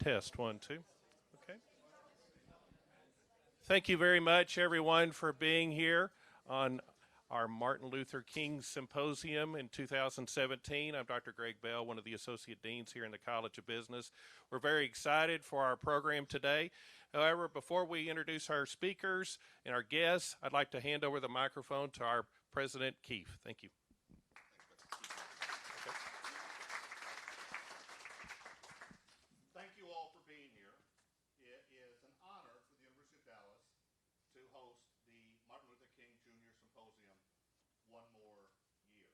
Test, 1, 2. Okay. Thank you very much, everyone, for being here on our Martin Luther King Symposium in 2017. I'm Dr. Greg Bell, one of the Associate Deans here in the College of Business. We're very excited for our program today. However, before we introduce our speakers and our guests, I'd like to hand over the microphone to our President, Keith. Thank you. Thank you all for being here. It is an honor for the University of Dallas to host the Martin Luther King Jr. Symposium one more year.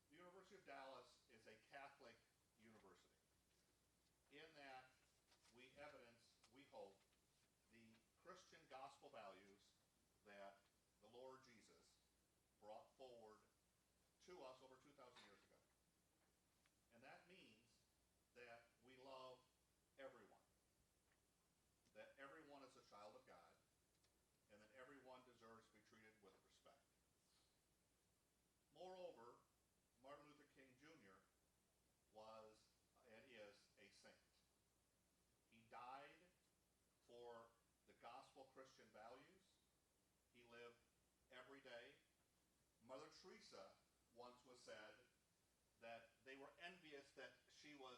The University of Dallas is a Catholic university. In that, we evidence, we hope, the Christian gospel values that the Lord Jesus brought forward to us over 2,000 years ago. And that means that we love everyone, that everyone is a child of God, and that everyone deserves to be treated with respect. Moreover, Martin Luther King Jr. was and is a saint. He died for the gospel Christian values. He lived every day. Mother Teresa once was said that they were envious that she was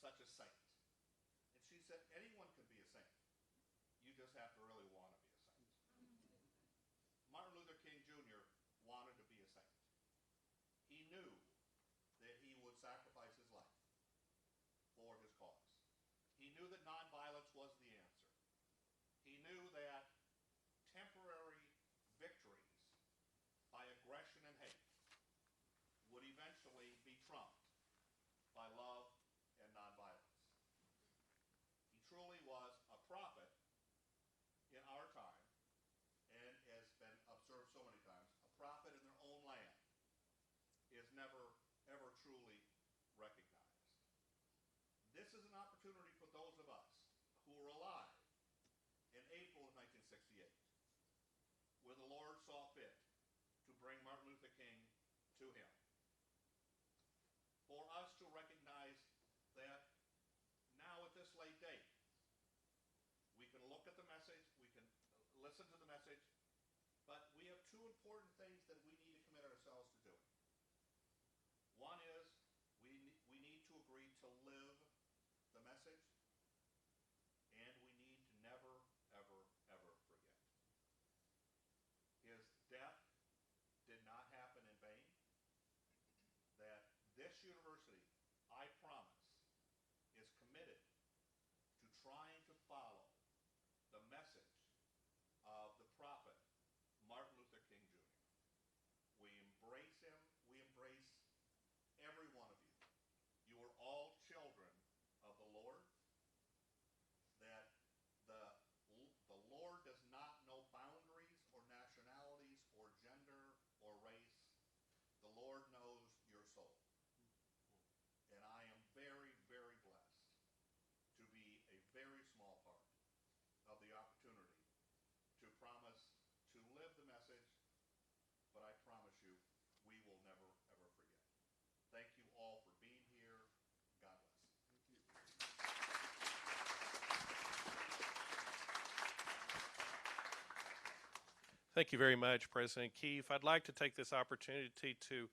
such a saint. And she said, anyone can be a saint. You just have to really want to be a saint. Martin Luther King Jr. wanted to be a saint. He knew that he would sacrifice his life for his cause. He knew that nonviolence was the answer. He knew that temporary victories by aggression and hate would eventually be trumped by love and nonviolence. He truly was a prophet in our time, and has been observed so many times, a prophet in their own land is never, ever truly recognized. This is an opportunity for those of us who were alive in April of 1968, where the Lord saw fit to bring Martin Luther King to him. For us to recognize that now at this late date, we can look at the message, we can listen to the message, but we have two important things that we need to commit ourselves to doing. One is we need to agree to live the message, and we need to never, ever, ever forget. His death did not happen in vain. That this university, I promise, is committed to trying to follow the message of the prophet Martin Luther King Jr. We embrace him. We embrace every one of you. You are all children of the Lord. That the Lord does not know boundaries or nationalities or gender or race. The Lord knows your soul. And I am very, very blessed to be a very small part of the opportunity to promise to live the message, but I promise you, we will never, ever forget. Thank you all for being here. God bless. Thank you very much, President Keefe. I'd like to take this opportunity to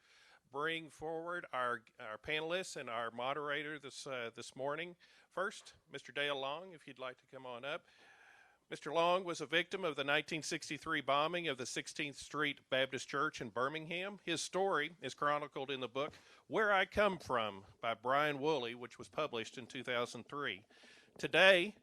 bring forward our panelists and our moderator this morning. First, Mr. Dale Long, if you'd like to come on up. Mr. Long was a victim of the 1963 bombing of the 16th Street Baptist Church in Birmingham. His story is chronicled in the book Where I Come From by Brian Woolley, which was published in 2003. Today,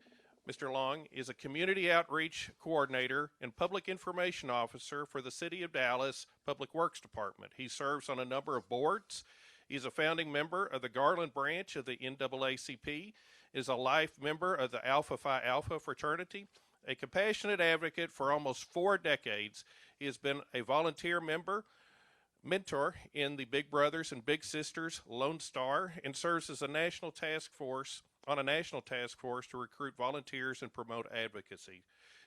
Mr. Long is a community outreach coordinator and public information officer for the City of Dallas Public Works Department. He serves on a number of boards. He's a founding member of the Garland branch of the NAACP, is a life member of the Alpha Phi Alpha fraternity, a compassionate advocate for almost 4 decades. He has been a volunteer mentor in the Big Brothers and Big Sisters Lone Star, and serves as a national task force to recruit volunteers and promote advocacy.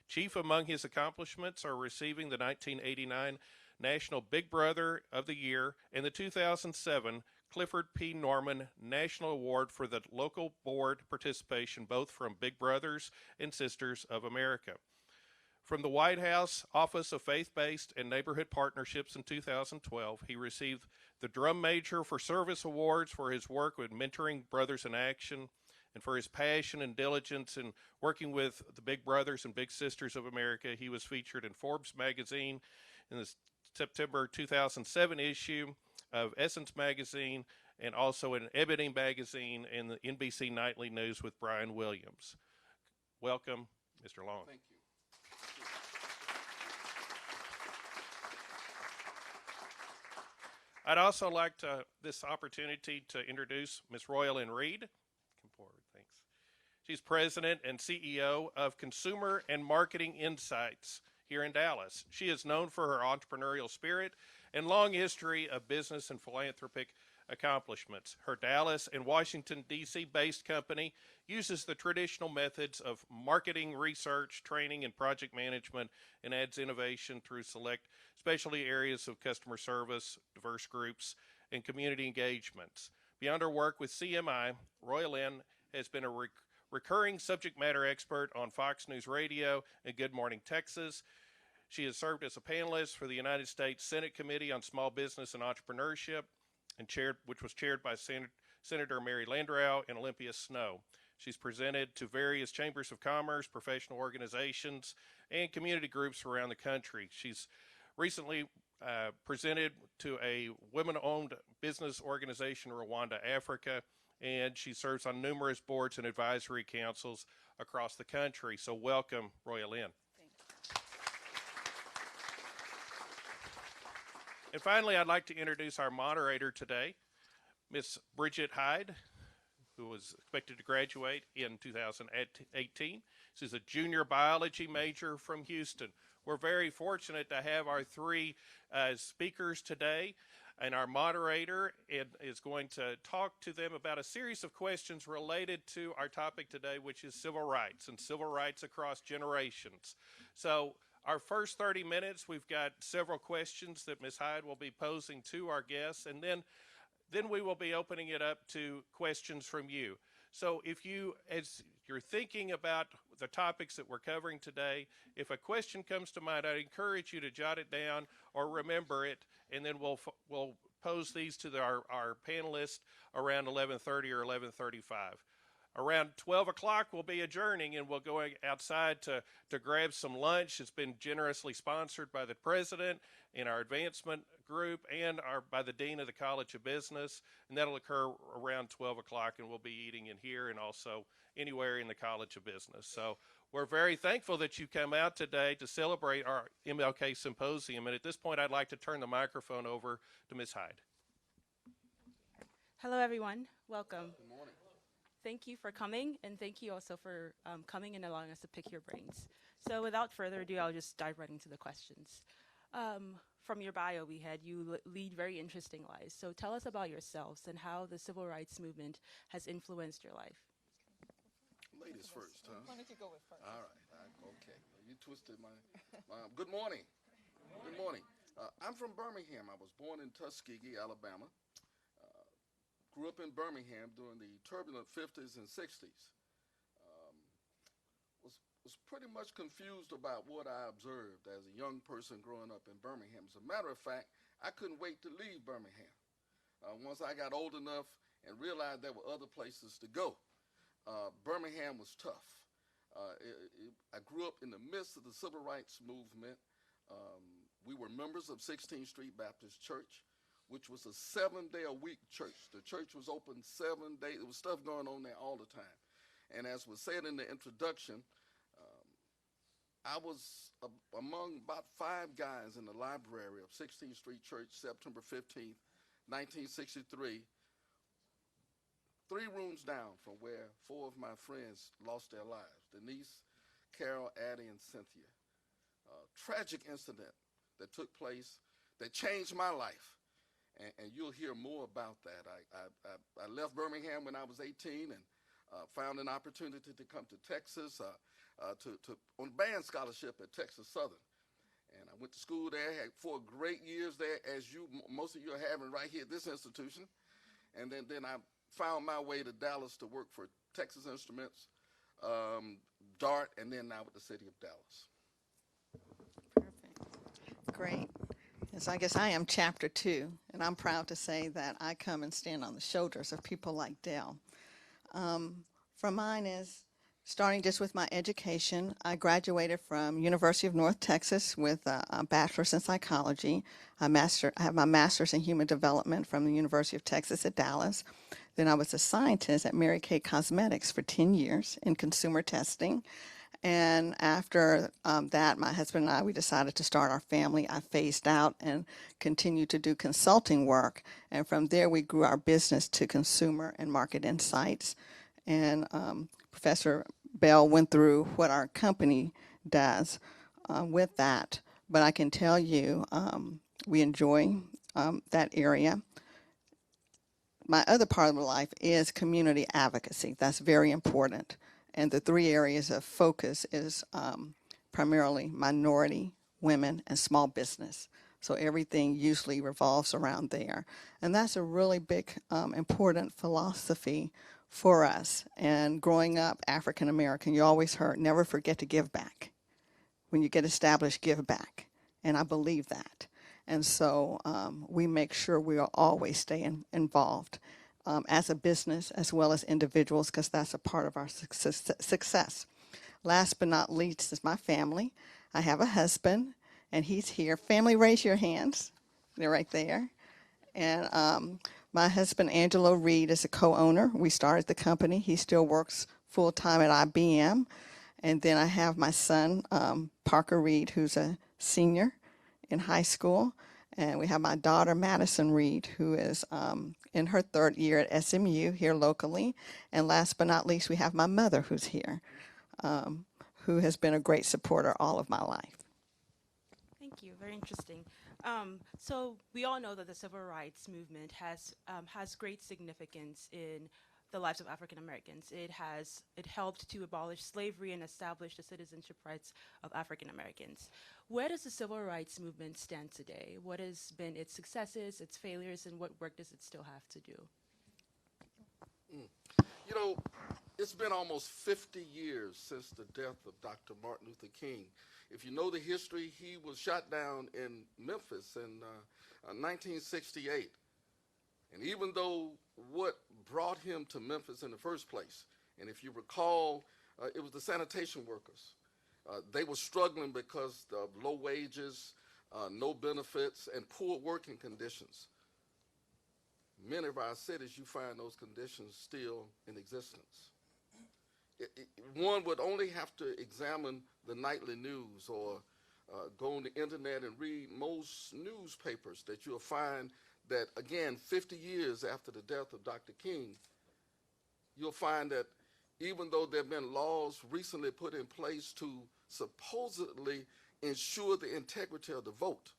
Chief among his accomplishments are receiving the 1989 National Big Brother of the Year and the 2007 Clifford P. Norman National Award for the local board participation, both from Big Brothers and Sisters of America. From the White House Office of Faith-Based and Neighborhood Partnerships in 2012, he received the Drum Major for Service Awards for his work with mentoring Brothers in Action and for his passion and diligence in working with the Big Brothers and Big Sisters of America. He was featured in Forbes magazine in the September 2007 issue of Essence magazine and also in Ebony magazine and the NBC Nightly News with Brian Williams. Welcome, Mr. Long. Thank you. I'd also like this opportunity to introduce Ms. Royal Lynn Reed. Come forward, thanks. She's president and CEO of Consumer and Marketing Insights here in Dallas. She is known for her entrepreneurial spirit and long history of business and philanthropic accomplishments. Her Dallas and Washington, D.C. based company uses the traditional methods of marketing, research, training, and project management and adds innovation through select specialty areas of customer service, diverse groups, and community engagements. Beyond her work with CMI, Royal Lynn has been a recurring subject matter expert on Fox News Radio and Good Morning Texas. She has served as a panelist for the United States Senate Committee on Small Business and Entrepreneurship, which was chaired by Senator Mary Landrieu and Olympia Snowe. She's presented to various chambers of commerce, professional organizations, and community groups around the country. She's recently presented to a women-owned business organization in Rwanda, Africa, and she serves on numerous boards and advisory councils across the country. So welcome, Royal Lynn. And finally, I'd like to introduce our moderator today, Miss Bridget Hyde, who was expected to graduate in 2018. She's a junior biology major from Houston. We're very fortunate to have our three speakers today, and our moderator is going to talk to them about a series of questions related to our topic today, which is civil rights and civil rights across generations. So our first 30 minutes, we've got several questions that Ms. Hyde will be posing to our guests, and then we will be opening it up to questions from you. So if you, as you're thinking about the topics that we're covering today, if a question comes to mind, I'd encourage you to jot it down or remember it, and then we'll pose these to our panelists around 11:30 or 11:35. Around 12 o'clock, we'll be adjourning, and we'll go outside to grab some lunch. It's been generously sponsored by the president and our advancement group and by the dean of the College of Business, and that'll occur around 12 o'clock, and we'll be eating in here and also anywhere in the College of Business. So we're very thankful that you come out today to celebrate our MLK Symposium, and at this point, I'd like to turn the microphone over to Ms. Hyde. Hello, everyone. Welcome. Good morning. Thank you for coming, and thank you also for coming and allowing us to pick your brains. So without further ado, I'll just dive right into the questions. From your bio, we had you lead very interesting lives. So tell us about yourselves and how the civil rights movement has influenced your life. Ladies first, huh? Why don't you go with first? All right. Okay. You twisted my good morning. Good morning. I'm from Birmingham. I was born in Tuskegee, Alabama. Grew up in Birmingham during the turbulent 50s and 60s. Was pretty much confused about what I observed as a young person growing up in Birmingham. As a matter of fact, I couldn't wait to leave Birmingham. Once I got old enough and realized there were other places to go, Birmingham was tough. I grew up in the midst of the civil rights movement. We were members of 16th Street Baptist Church, which was a 7-day-a-week church. The church was open 7 days. There was stuff going on there all the time. And as was said in the introduction, I was among about 5 guys in the library of 16th Street Church, September 15th, 1963, 3 rooms down from where 4 of my friends lost their lives, Denise, Carol, Addie, and Cynthia. A tragic incident that took place that changed my life. And you'll hear more about that. I left Birmingham when I was 18 and found an opportunity to come to Texas on a band scholarship at Texas Southern. And I went to school there, had 4 great years there, as most of you are having right here at this institution. And then I found my way to Dallas to work for Texas Instruments, DART, and then now with the city of Dallas. Perfect. Great. So I guess I am chapter 2, and I'm proud to say that I come and stand on the shoulders of people like Dell. From mine is starting just with my education. I graduated from University of North Texas with a bachelor's in psychology. I have my master's in human development from the University of Texas at Dallas. Then I was a scientist at Mary Kay Cosmetics for 10 years in consumer testing. And after that, my husband and I, we decided to start our family. I phased out and continued to do consulting work. And from there, we grew our business to consumer and market insights. And Professor Bell went through what our company does with that. But I can tell you, we enjoy that area. My other part of my life is community advocacy. That's very important. And the 3 areas of focus is primarily minority, women, and small business. So everything usually revolves around there. And that's a really big, important philosophy for us. And growing up African American, you always heard, never forget to give back. When you get established, give back. And I believe that. And so we make sure we are always staying involved as a business as well as individuals, because that's a part of our success. Last but not least is my family. I have a husband, and he's here. Family, raise your hands. They're right there. And my husband, Angelo Reed, is a co-owner. We started the company. He still works full-time at IBM. And then I have my son, Parker Reed, who's a senior in high school. And we have my daughter, Madison Reed, who is in her 3rd year at SMU here locally. And last but not least, we have my mother, who's here, who has been a great supporter all of my life. Thank you. Very interesting. So we all know that the civil rights movement has great significance in the lives of African Americans. It helped to abolish slavery and establish the citizenship rights of African Americans. Where does the civil rights movement stand today? What has been its successes, its failures, and what work does it still have to do? You know, it's been almost 50 years since the death of Dr. Martin Luther King. If you know the history, he was shot down in Memphis in 1968. And even though what brought him to Memphis in the first place, and if you recall, it was the sanitation workers. They were struggling because of low wages, no benefits, and poor working conditions. Many of our cities, you find those conditions still in existence. One would only have to examine the nightly news or go on the internet and read most newspapers that you'll find that, again, 50 years after the death of Dr. King, you'll find that even though there have been laws recently put in place to supposedly ensure the integrity of the vote,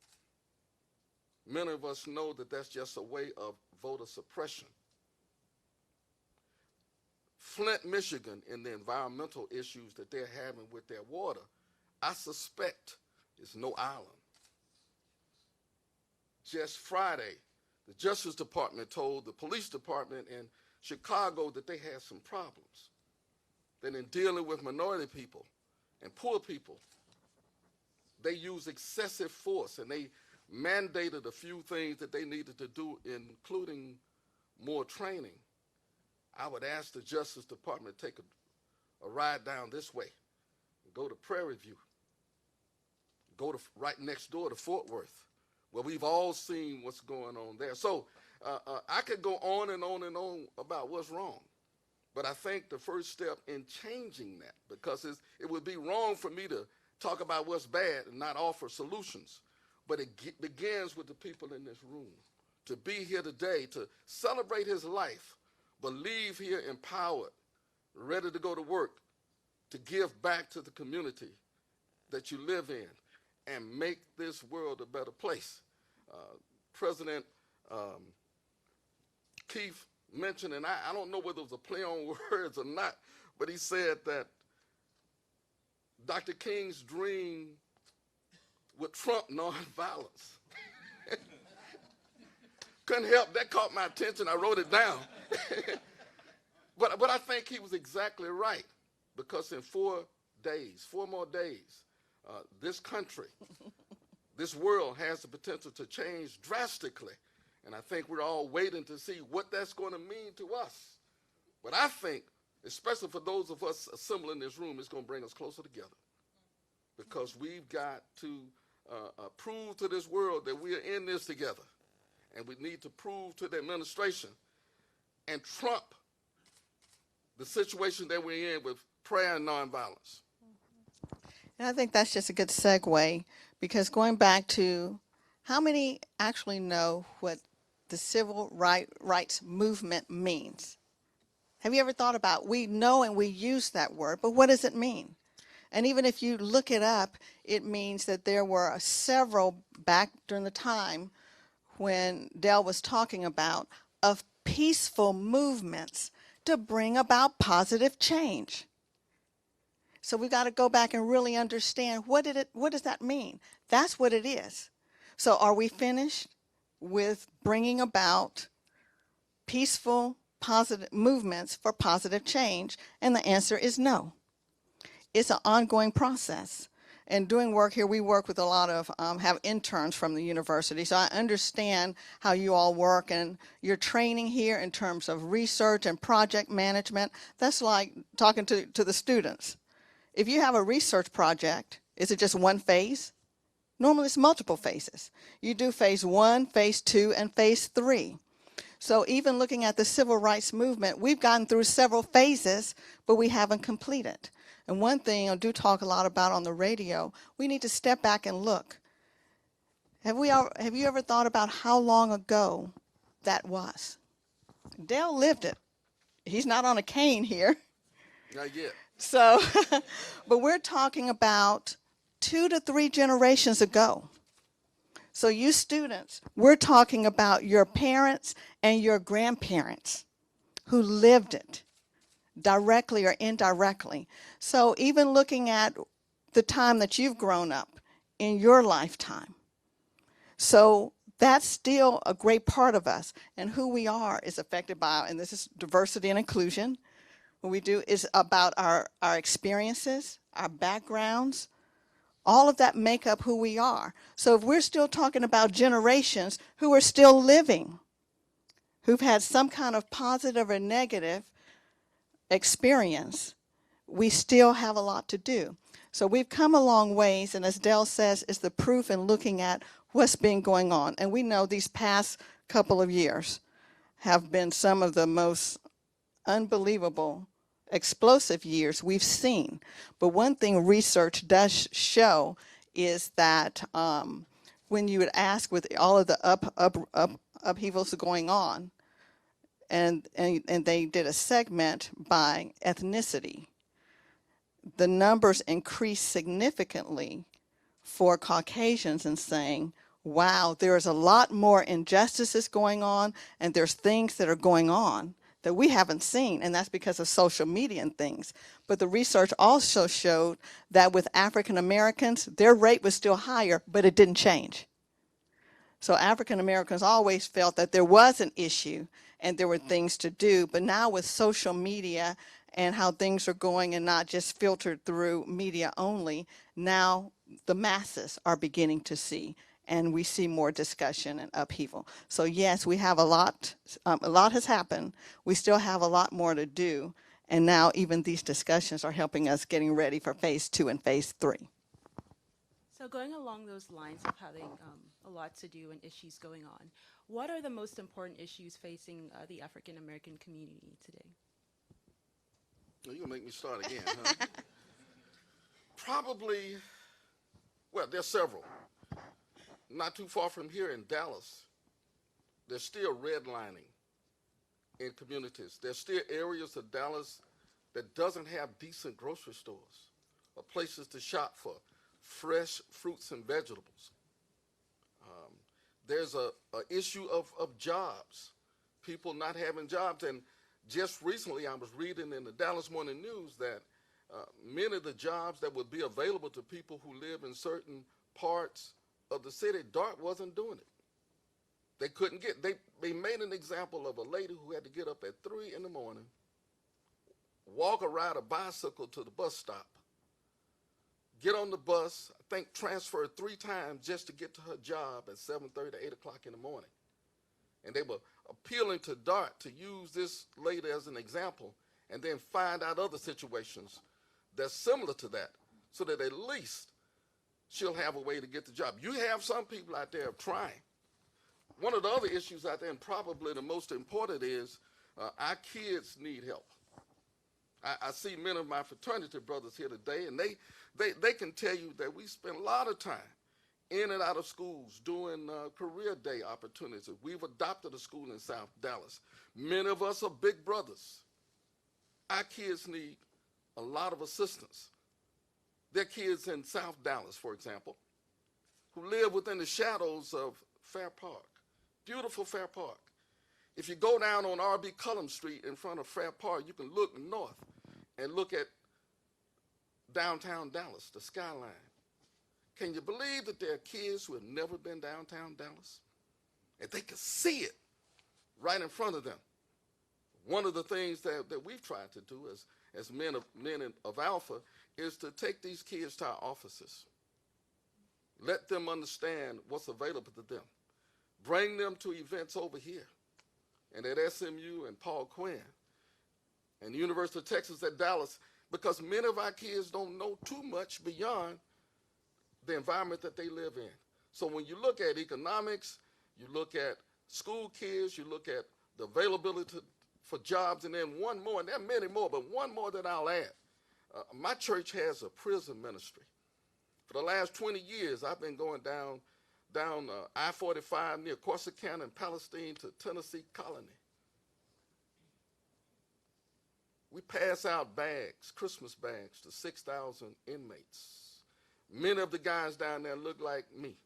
many of us know that that's just a way of voter suppression. Flint, Michigan, and the environmental issues that they're having with their water, I suspect is no island. Just Friday, the Justice Department told the police department in Chicago that they had some problems. That in dealing with minority people and poor people, they used excessive force, and they mandated a few things that they needed to do, including more training. I would ask the Justice Department to take a ride down this way, go to Prairie View, go to right next door to Fort Worth, where we've all seen what's going on there. So I could go on and on and on about what's wrong, but I think the first step in changing that, because it would be wrong for me to talk about what's bad and not offer solutions, but it begins with the people in this room. To be here today, to celebrate his life, but leave here empowered, ready to go to work, to give back to the community that you live in and make this world a better place. President Keith mentioned, and I don't know whether it was a play on words or not, but he said that Dr. King's dream would trump nonviolence. Couldn't help, that caught my attention. I wrote it down. But I think he was exactly right, because in 4 days, 4 more days, this country, this world has the potential to change drastically. And I think we're all waiting to see what that's going to mean to us. But I think, especially for those of us assembled in this room, it's going to bring us closer together. Because we've got to prove to this world that we are in this together. And we need to prove to the administration and trump the situation that we're in with prayer and nonviolence. And I think that's just a good segue, because going back to how many actually know what the civil rights movement means? Have you ever thought about, we know and we use that word, but what does it mean? And even if you look it up, it means that there were several back during the time when Dell was talking about of peaceful movements to bring about positive change. So we've got to go back and really understand what does that mean? That's what it is. So are we finished with bringing about peaceful, positive movements for positive change? And the answer is no. It's an ongoing process. And doing work here, we work with a lot of, have interns from the university. So I understand how you all work, and your training here in terms of research and project management, that's like talking to the students. If you have a research project, is it just one phase? Normally it's multiple phases. You do phase 1, phase 2, and phase 3. So even looking at the civil rights movement, we've gotten through several phases, but we haven't completed. And one thing I do talk a lot about on the radio, we need to step back and look. Have you ever thought about how long ago that was? Dale lived it. He's not on a cane here. Not yet. So, but we're talking about 2 to 3 generations ago. So you students, we're talking about your parents and your grandparents who lived it, directly or indirectly. So even looking at the time that you've grown up in your lifetime. So that's still a great part of us, and who we are is affected by, and this is diversity and inclusion. What we do is about our experiences, our backgrounds, all of that make up who we are. So if we're still talking about generations who are still living, who've had some kind of positive or negative experience, we still have a lot to do. So we've come a long ways, and as Dell says, it's the proof in looking at what's been going on. And we know these past couple of years have been some of the most unbelievable, explosive years we've seen. But one thing research does show is that when you would ask with all of the upheavals going on, and they did a segment by ethnicity, the numbers increased significantly for Caucasians, and saying, wow, there's a lot more injustices going on, and there's things that are going on that we haven't seen, and that's because of social media and things. But the research also showed that with African Americans, their rate was still higher, but it didn't change. So African Americans always felt that there was an issue and there were things to do, but now with social media and how things are going and not just filtered through media only, now the masses are beginning to see, and we see more discussion and upheaval. So yes, we have a lot has happened. We still have a lot more to do, and now even these discussions are helping us getting ready for phase 2 and phase 3. So going along those lines of having a lot to do and issues going on, what are the most important issues facing the African American community today? Well, you're going to make me start again, huh? Probably, well, there's several. Not too far from here in Dallas, there's still redlining in communities. There's still areas of Dallas that doesn't have decent grocery stores or places to shop for fresh fruits and vegetables. There's a issue of jobs, people not having jobs. And just recently I was reading in the Dallas Morning News that many of the jobs that would be available to people who live in certain parts of the city, DART wasn't doing it. They couldn't get, they made an example of a lady who had to get up at 3 in the morning, walk or ride a bicycle to the bus stop, get on the bus, I think transfer 3 times just to get to her job at 7:30 to 8 o'clock in the morning. And they were appealing to DART to use this lady as an example and then find out other situations that's similar to that so that at least she'll have a way to get the job. You have some people out there trying. One of the other issues out there, and probably the most important, is our kids need help. I see many of my fraternity brothers here today, and they can tell you that we spend a lot of time in and out of schools doing career day opportunities. We've adopted a school in South Dallas. Many of us are big brothers. Our kids need a lot of assistance. There are kids in South Dallas, for example, who live within the shadows of Fair Park, beautiful Fair Park. If you go down on R.B. Cullum Street in front of Fair Park, you can look north and look at downtown Dallas, the skyline. Can you believe that there are kids who have never been downtown Dallas? And they can see it right in front of them. One of the things that we've tried to do as men of Alpha is to take these kids to our offices. Let them understand what's available to them. Bring them to events over here and at SMU and Paul Quinn and the University of Texas at Dallas, because many of our kids don't know too much beyond the environment that they live in. So when you look at economics, you look at school kids, you look at the availability for jobs, and then one more, and there are many more, but one more that I'll add. My church has a prison ministry. For the last 20 years, I've been going down I-45 near Corsicana and Palestine to Tennessee Colony. We pass out bags, Christmas bags, to 6,000 inmates. Many of the guys down there look like me.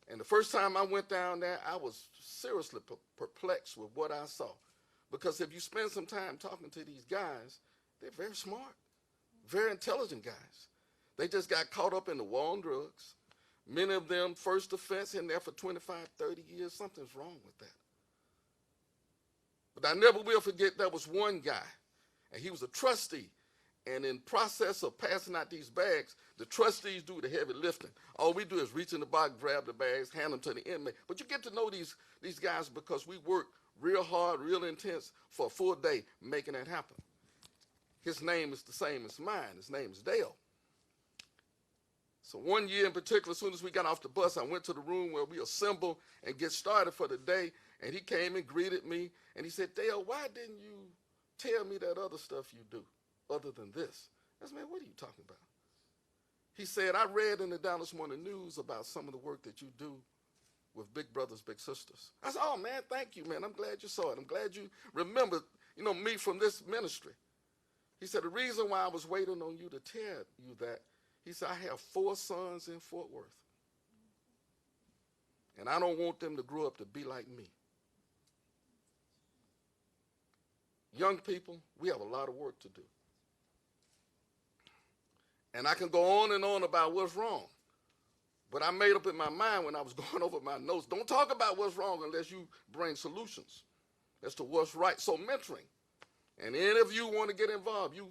And the first time I went down there, I was seriously perplexed with what I saw. Because if you spend some time talking to these guys, they're very smart, very intelligent guys. They just got caught up in the war on drugs. Many of them first offense in there for 25, 30 years. Something's wrong with that. But I never will forget there was one guy, and he was a trustee. And in process of passing out these bags, the trustees do the heavy lifting. All we do is reach in the box, grab the bags, hand them to the inmate. But you get to know these guys because we work real hard, real intense for a full day making that happen. His name is the same as mine. His name is Dale. So one year in particular, as soon as we got off the bus, I went to the room where we assemble and get started for the day, and he came and greeted me, and he said, Dale, why didn't you tell me that other stuff you do other than this? I said, man, what are you talking about? He said, I read in the Dallas Morning News about some of the work that you do with Big Brothers, Big Sisters. I said, oh, man, thank you, man. I'm glad you saw it. I'm glad you remembered, me from this ministry. He said, the reason why I was waiting on you to tell you that, he said, I have 4 sons in Fort Worth. And I don't want them to grow up to be like me. Young people, we have a lot of work to do. And I can go on and on about what's wrong. But I made up in my mind when I was going over my notes, don't talk about what's wrong unless you bring solutions as to what's right. So mentoring. And any of you want to get involved, you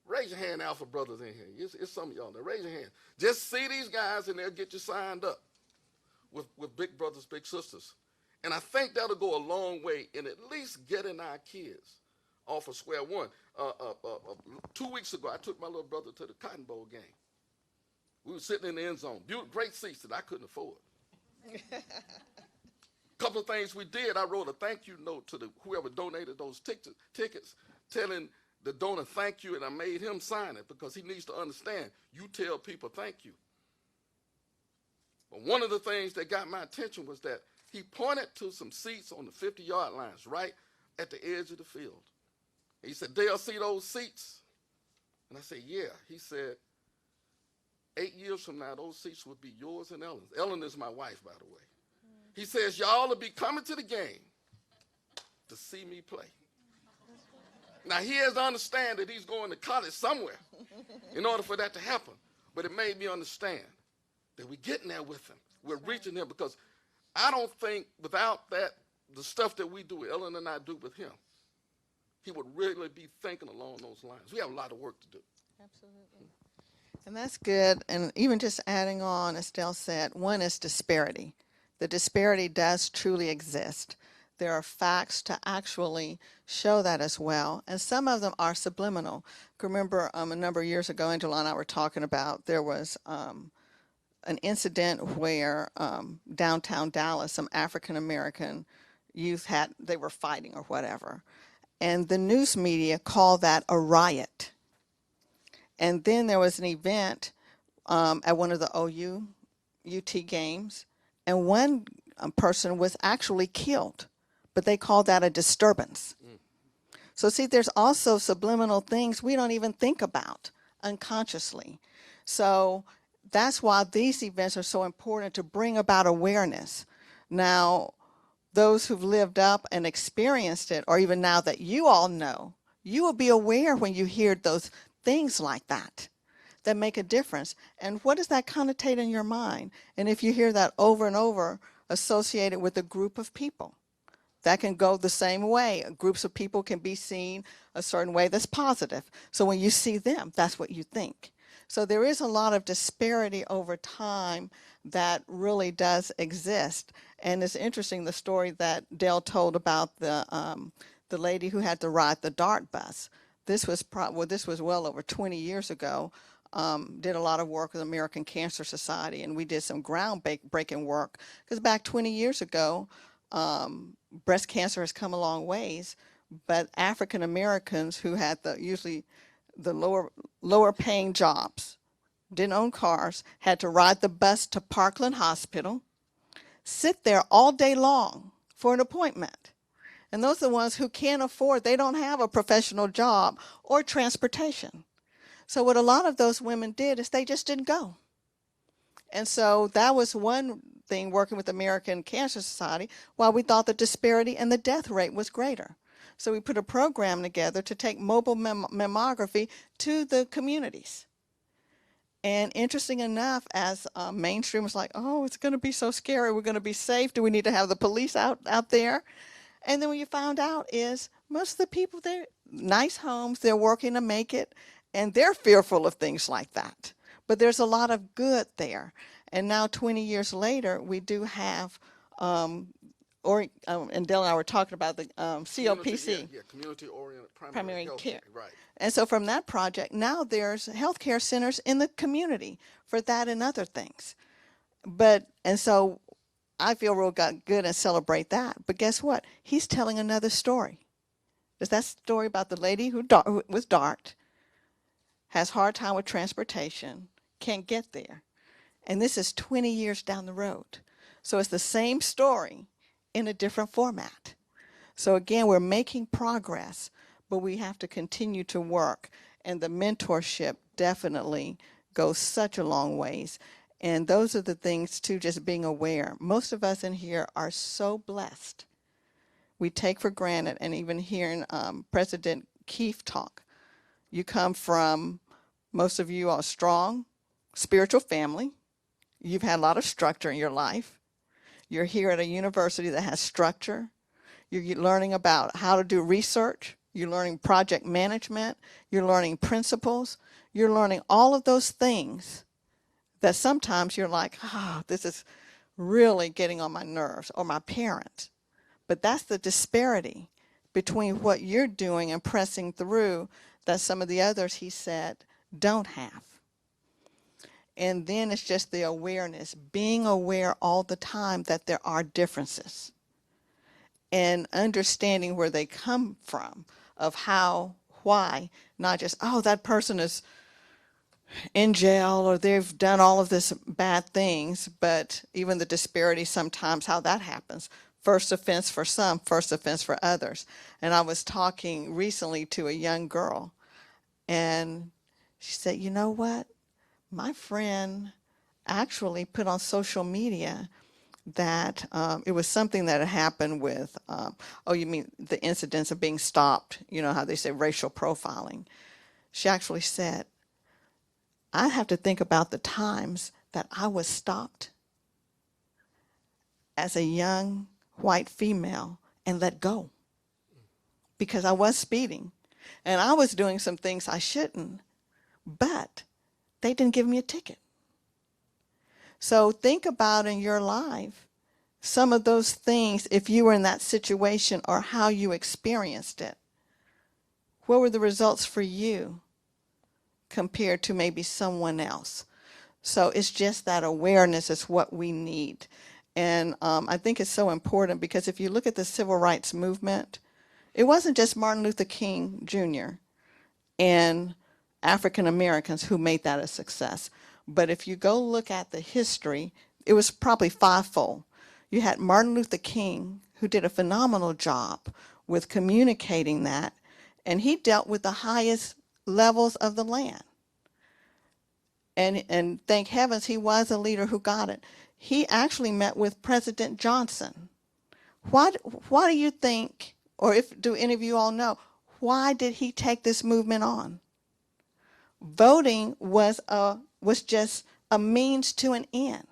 raise your hand, Alpha Brothers in here. It's some of y'all there. Raise your hand. Just see these guys and they'll get you signed up with Big Brothers, Big Sisters. And I think that'll go a long way in at least getting our kids off of square one. 2 weeks ago, I took my little brother to the Cotton Bowl game. We were sitting in the end zone. Great seats that I couldn't afford. Couple of things we did. I wrote a thank you note to whoever donated those tickets, telling the donor thank you, and I made him sign it because he needs to understand you tell people thank you. But one of the things that got my attention was that he pointed to some seats on the 50-yard lines right at the edge of the field. He said, Dale, see those seats? And I said, yeah. He said, 8 years from now, those seats would be yours and Ellen's. Ellen is my wife, by the way. He says, y'all will be coming to the game to see me play. Now, he has to understand that he's going to college somewhere in order for that to happen. But it made me understand that we're getting there with him. We're reaching him because I don't think without that, the stuff that we do, Ellen and I do with him, he would really be thinking along those lines. We have a lot of work to do. Absolutely. And that's good. And even just adding on, as Del said, one is disparity. The disparity does truly exist. There are facts to actually show that as well. And some of them are subliminal. I remember a number of years ago, Angela and I were talking about there was an incident where downtown Dallas, some African American youth they were fighting or whatever. And the news media called that a riot. And then there was an event at one of the UT games, and one person was actually killed, but they called that a disturbance. So see, there's also subliminal things we don't even think about unconsciously. So that's why these events are so important, to bring about awareness. Now, those who've lived up and experienced it, or even now that you all know, you will be aware when you hear those things like that make a difference. And what does that connotate in your mind? And if you hear that over and over associated with a group of people, that can go the same way. Groups of people can be seen a certain way that's positive. So when you see them, that's what you think. So there is a lot of disparity over time that really does exist. And it's interesting, the story that Dale told about the lady who had to ride the DART bus. This was well over 20 years ago. Did a lot of work with the American Cancer Society, and we did some groundbreaking work, because back 20 years ago, breast cancer has come a long ways, but African Americans who had usually the lower paying jobs, didn't own cars, had to ride the bus to Parkland Hospital, sit there all day long for an appointment. And those are the ones who can't afford, they don't have a professional job or transportation. So what a lot of those women did is they just didn't go. And so that was one thing, working with the American Cancer Society, while we thought the disparity and the death rate was greater. So we put a program together to take mobile mammography to the communities. And interesting enough, as mainstream was like, oh, it's going to be so scary, we're going to be safe, do we need to have the police out there? And then what you found out is most of the people, they're nice homes, they're working to make it, and they're fearful of things like that. But there's a lot of good there. And now 20 years later, we do have, and Dale and I were talking about the COPC. Community-oriented Primary health care. Right. And so from that project, now there's healthcare centers in the community for that and other things. And so I feel real good and celebrate that. But guess what? He's telling another story. There's that story about the lady who was DART, has hard time with transportation, can't get there. And this is 20 years down the road. So it's the same story in a different format. So again, we're making progress, but we have to continue to work. And the mentorship definitely goes such a long ways. And those are the things too, just being aware. Most of us in here are so blessed. We take for granted, and even hearing President Keefe talk, you come from, most of you are a strong spiritual family. You've had a lot of structure in your life. You're here at a university that has structure. You're learning about how to do research. You're learning project management. You're learning principles. You're learning all of those things that sometimes you're like, this is really getting on my nerves, or my parents. But that's the disparity between what you're doing and pressing through that some of the others, he said, don't have. And then it's just the awareness, being aware all the time that there are differences, and understanding where they come from, of how, why, not just, that person is in jail or they've done all of this bad things, but even the disparity sometimes, how that happens. First offense for some, first offense for others. And I was talking recently to a young girl, and she said, you know what? My friend actually put on social media that it was something that had happened with, you mean the incidents of being stopped, you know how they say racial profiling. She actually said, I have to think about the times that I was stopped as a young white female and let go because I was speeding and I was doing some things I shouldn't, but they didn't give me a ticket. So think about in your life some of those things, if you were in that situation or how you experienced it. What were the results for you compared to maybe someone else? So it's just that awareness is what we need. And I think it's so important because if you look at the civil rights movement, it wasn't just Martin Luther King Jr. and African Americans who made that a success. But if you go look at the history, it was probably fivefold. You had Martin Luther King, who did a phenomenal job with communicating that, and he dealt with the highest levels of the land. And thank heavens he was a leader who got it. He actually met with President Johnson. Why do you think, or do any of you all know, why did he take this movement on? Voting was just a means to an end.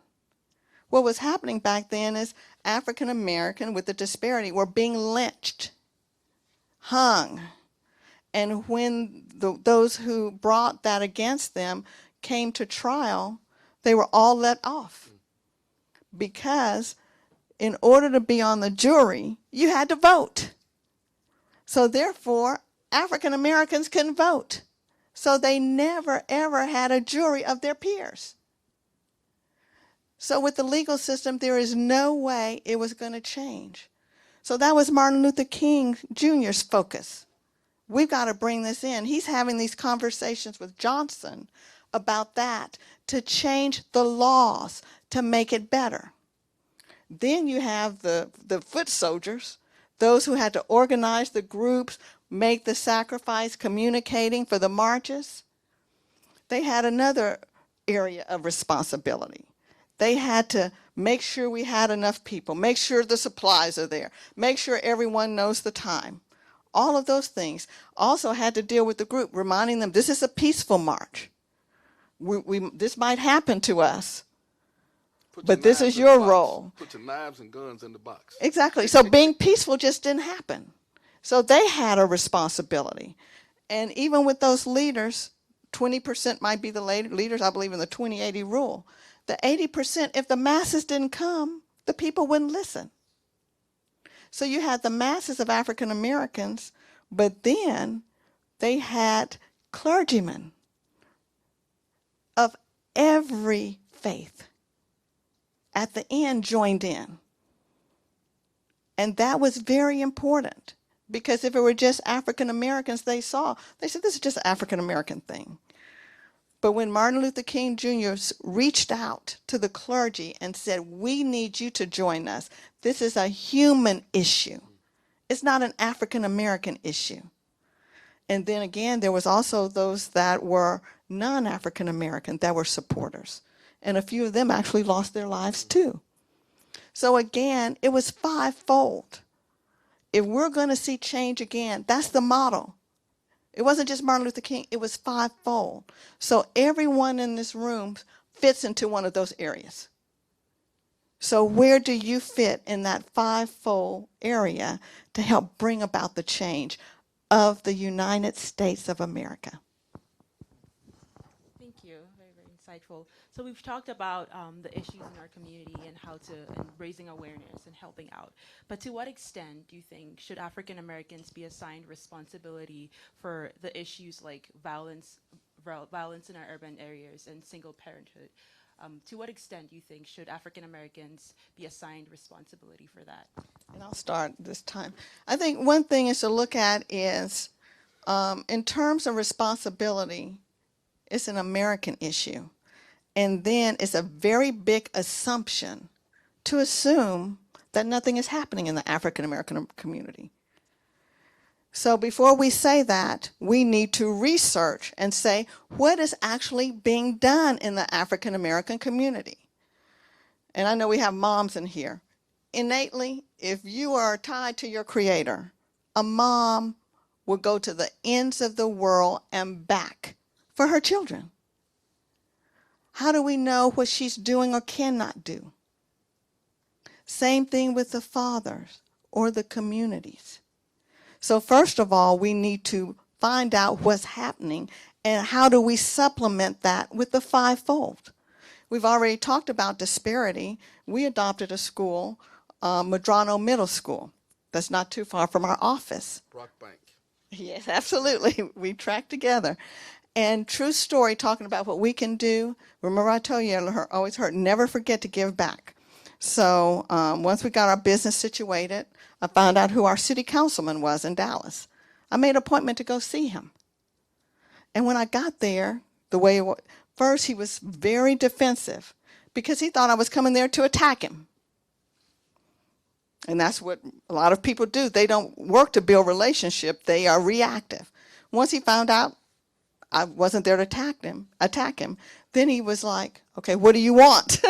What was happening back then is African American, with the disparity, were being lynched, hung. And when those who brought that against them came to trial, they were all let off. Because in order to be on the jury, you had to vote. So therefore, African Americans couldn't vote. So they never, ever had a jury of their peers. So with the legal system, there is no way it was going to change. So that was Martin Luther King Jr.'s focus. We've got to bring this in. He's having these conversations with Johnson about that to change the laws to make it better. Then you have the foot soldiers, those who had to organize the groups, make the sacrifice, communicating for the marches. They had another area of responsibility. They had to make sure we had enough people, make sure the supplies are there, make sure everyone knows the time. All of those things. Also had to deal with the group, reminding them this is a peaceful march. This might happen to us, but this is your role. Put your knives and guns in the box. Exactly. So being peaceful just didn't happen. So they had a responsibility. And even with those leaders, 20% might be the leaders, I believe in the 20-80 rule. The 80%, if the masses didn't come, the people wouldn't listen. So you had the masses of African Americans, but then they had clergymen of every faith at the end joined in. And that was very important because if it were just African Americans they said, this is just an African American thing. But when Martin Luther King Jr. reached out to the clergy and said, we need you to join us. This is a human issue. It's not an African American issue. And then again, there was also those that were non-African American that were supporters. And a few of them actually lost their lives too. So again, it was fivefold. If we're going to see change again, that's the model. It wasn't just Martin Luther King, it was fivefold. So everyone in this room fits into one of those areas. So where do you fit in that fivefold area to help bring about the change of the United States of America? Thank you. Very, very insightful. So we've talked about the issues in our community and and raising awareness and helping out. But to what extent do you think should African Americans be assigned responsibility for the issues like violence in our urban areas and single parenthood? To what extent do you think should African Americans be assigned responsibility for that? And I'll start this time. I think one thing is to look at is, in terms of responsibility, it's an American issue. And then it's a very big assumption to assume that nothing is happening in the African American community. So before we say that, we need to research and say what is actually being done in the African American community. And I know we have moms in here. Innately, if you are tied to your creator, a mom will go to the ends of the world and back for her children. How do we know what she's doing or cannot do? Same thing with the fathers or the communities. So first of all, we need to find out what's happening and how do we supplement that with the fivefold. We've already talked about disparity. We adopted a school, Madrano Middle School. That's not too far from our office. Brock Bank. Yes, absolutely. We track together. And true story, talking about what we can do. Remember I told you, I always heard, never forget to give back. So once we got our business situated, I found out who our city councilman was in Dallas. I made an appointment to go see him. And when I got there, first he was very defensive because he thought I was coming there to attack him. And that's what a lot of people do. They don't work to build relationship. They are reactive. Once he found out I wasn't there to attack him, then he was like, okay, what do you want?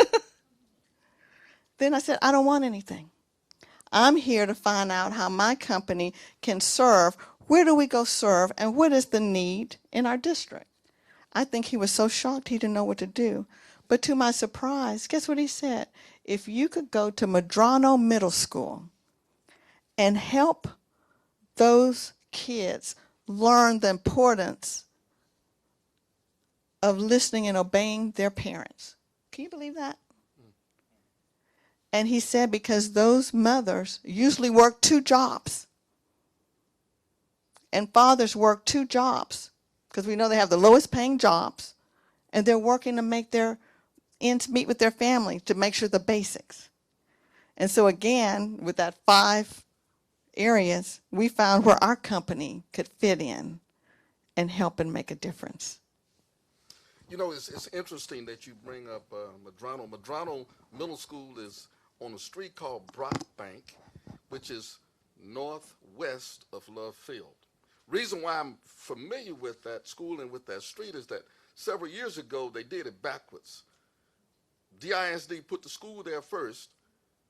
Then I said, I don't want anything. I'm here to find out how my company can serve. Where do we go serve? And what is the need in our district? I think he was so shocked he didn't know what to do. But to my surprise, guess what he said? If you could go to Madrano Middle School and help those kids learn the importance of listening and obeying their parents. Can you believe that? And he said because those mothers usually work 2 jobs. And fathers work 2 jobs because we know they have the lowest paying jobs. And they're working to make their ends meet with their family to make sure the basics. And so again, with that 5 areas, we found where our company could fit in and help and make a difference. You know, it's interesting that you bring up Madrano. Madrano Middle School is on a street called Brock Bank, which is northwest of Love Field. Reason why I'm familiar with that school and with that street is that several years ago they did it backwards. DISD put the school there first,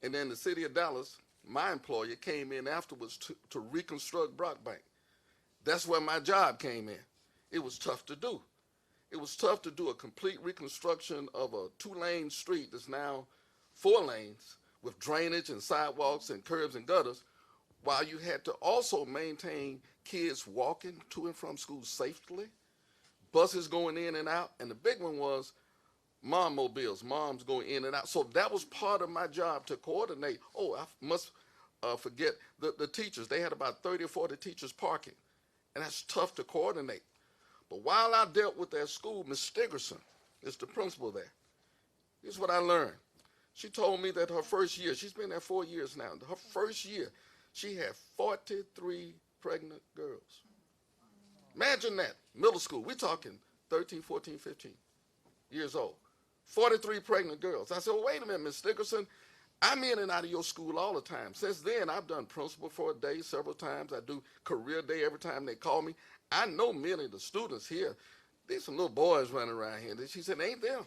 and then the city of Dallas, my employer, came in afterwards to reconstruct Brock Bank. That's where my job came in. It was tough to do. It was tough to do a complete reconstruction of a 2-lane street that's now 4 lanes with drainage and sidewalks and curbs and gutters, while you had to also maintain kids walking to and from school safely, buses going in and out, and the big one was mobiles, moms going in and out. So that was part of my job to coordinate. Oh, I must forget the teachers. They had about 30 or 40 teachers parking, and that's tough to coordinate. But while I dealt with that school, Ms. Stigerson is the principal there. Here's what I learned. She told me that her first year, she's been there 4 years now, her first year, she had 43 pregnant girls. Imagine that, middle school. We're talking 13, 14, 15 years old. 43 pregnant girls. I said, well, wait a minute, Ms. Stigerson, I'm in and out of your school all the time. Since then, I've done principal for a day several times. I do career day every time they call me. I know many of the students here. There's some little boys running around here. She said, ain't them.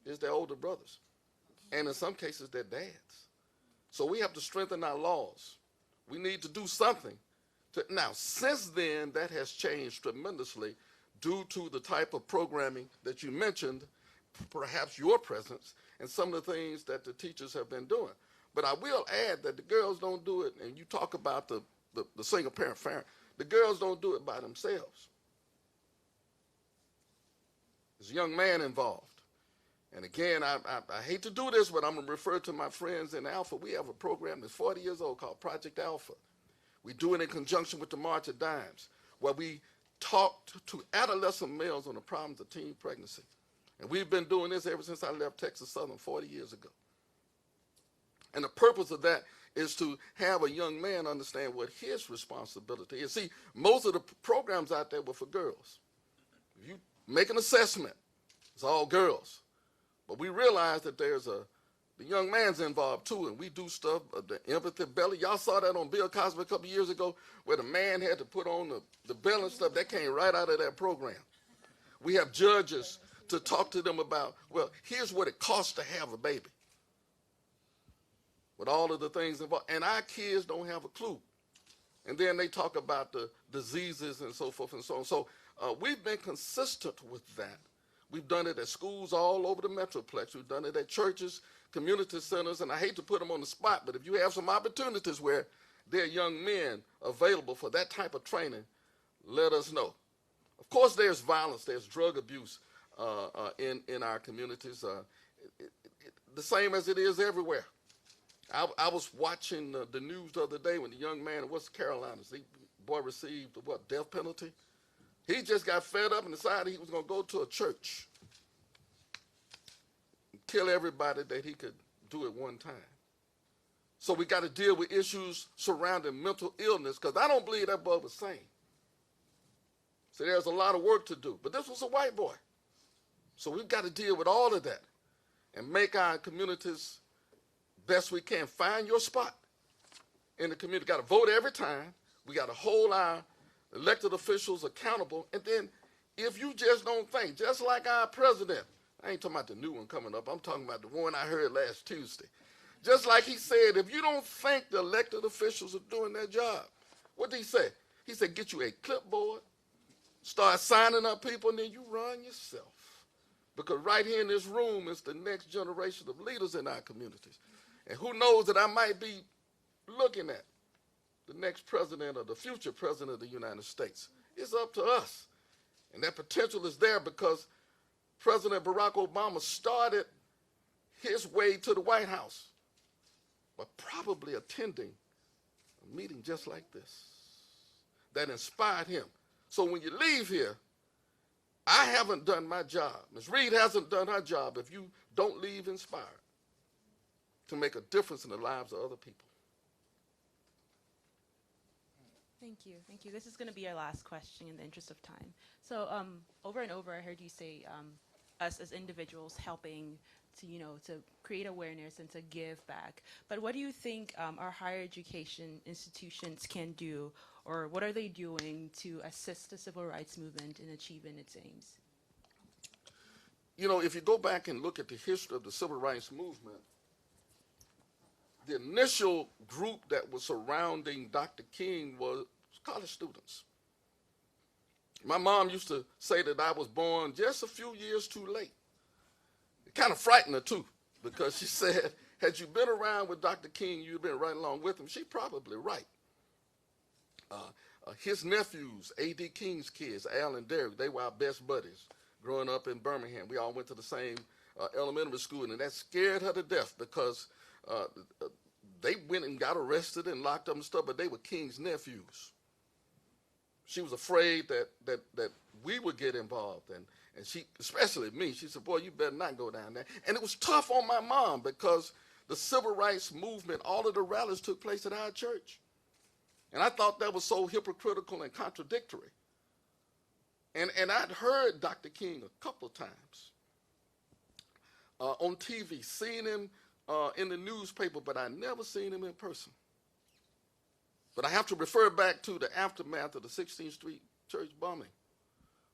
It's their older brothers. And in some cases, their dads. So we have to strengthen our laws. We need to do something. Now, since then, that has changed tremendously due to the type of programming that you mentioned, perhaps your presence, and some of the things that the teachers have been doing. But I will add that the girls don't do it, and you talk about the single parent. The girls don't do it by themselves. There's a young man involved. And again, I hate to do this, but I'm going to refer to my friends in Alpha. We have a program that's 40 years old called Project Alpha. We do it in conjunction with the March of Dimes, where we talk to adolescent males on the problems of teen pregnancy. And we've been doing this ever since I left Texas Southern 40 years ago. And the purpose of that is to have a young man understand what his responsibility is. See, most of the programs out there were for girls. If you make an assessment, it's all girls. But we realize that the young man's involved too, and we do stuff, the empathy belly. Y'all saw that on Bill Cosby a couple years ago, where the man had to put on the belly and stuff. That came right out of that program. We have judges to talk to them about, well, here's what it costs to have a baby, with all of the things involved. And our kids don't have a clue. And then they talk about the diseases and so forth and so on. So we've been consistent with that. We've done it at schools all over the Metroplex. We've done it at churches, community centers, and I hate to put them on the spot, but if you have some opportunities where there are young men available for that type of training, let us know. Of course, there's violence, there's drug abuse in our communities, the same as it is everywhere. I was watching the news the other day when the young man in West Carolina, the boy received what, death penalty? He just got fed up and decided he was going to go to a church and kill everybody that he could do at one time. So we got to deal with issues surrounding mental illness, because I don't believe that boy was sane. So there's a lot of work to do. But this was a white boy. So we've got to deal with all of that and make our communities best we can. Find your spot in the community. Got to vote every time. We got to hold our elected officials accountable. And then if you just don't think, just like our president, I ain't talking about the new one coming up, I'm talking about the one I heard last Tuesday. Just like he said, if you don't think the elected officials are doing their job, what did he say? He said, get you a clipboard, start signing up people, and then you run yourself. Because right here in this room is the next generation of leaders in our communities. And who knows that I might be looking at the next president or the future president of the United States. It's up to us. And that potential is there because President Barack Obama started his way to the White House by probably attending a meeting just like this that inspired him. So when you leave here, I haven't done my job. Ms. Reed hasn't done her job if you don't leave inspired to make a difference in the lives of other people. Thank you. Thank you. This is going to be our last question in the interest of time. So over and over, I heard you say us as individuals helping to, to create awareness and to give back. But what do you think our higher education institutions can do, or what are they doing to assist the civil rights movement in achieving its aims? If you go back and look at the history of the civil rights movement, the initial group that was surrounding Dr. King was college students. My mom used to say that I was born just a few years too late. It kind of frightened her too, because she said, had you been around with Dr. King, you'd been right along with him. She's probably right. His nephews, A.D. King's kids, Al and Derek, they were our best buddies growing up in Birmingham. We all went to the same elementary school, and that scared her to death because they went and got arrested and locked up and stuff, but they were King's nephews. She was afraid that we would get involved, and she, especially me, she said, boy, you better not go down there. And it was tough on my mom because the civil rights movement, all of the rallies took place at our church. And I thought that was so hypocritical and contradictory. And I'd heard Dr. King a couple of times on TV, seen him in the newspaper, but I never seen him in person. But I have to refer back to the aftermath of the 16th Street church bombing.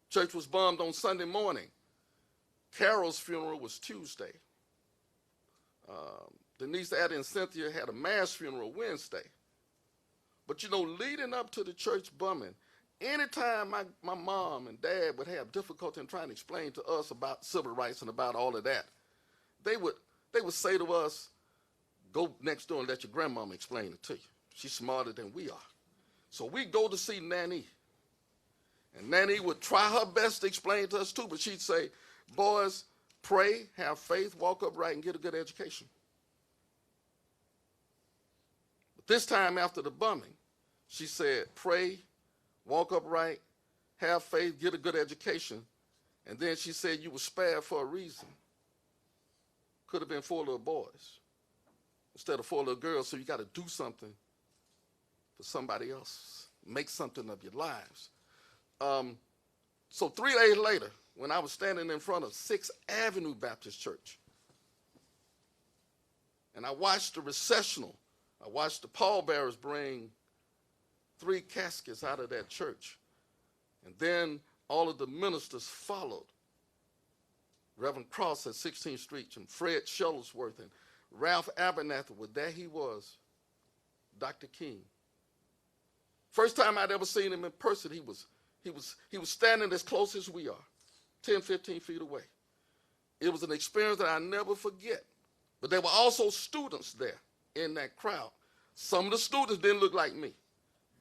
Church was bombed on Sunday morning. Carol's funeral was Tuesday. Denise, Addie, and Cynthia had a mass funeral Wednesday. But leading up to the church bombing, anytime my mom and dad would have difficulty in trying to explain to us about civil rights and about all of that, they would say to us, go next door and let your grandmama explain it to you. She's smarter than we are. So we go to see Nanny. And Nanny would try her best to explain to us too, but she'd say, boys, pray, have faith, walk upright, and get a good education. But this time after the bombing, she said, pray, walk upright, have faith, get a good education. And then she said, you were spared for a reason. Could have been 4 little boys instead of 4 little girls, so you got to do something for somebody else, make something of your lives. So 3 days later, when I was standing in front of 6th Avenue Baptist Church, and I watched the recessional, I watched the pallbearers bring 3 caskets out of that church, and then all of the ministers followed. Reverend Cross at 16th Street, and Fred Shuttlesworth, and Ralph Abernathy, well, there he was, Dr. King. First time I'd ever seen him in person, he was standing as close as we are. 10, 15 feet away. It was an experience that I never forget. But there were also students there in that crowd. Some of the students didn't look like me.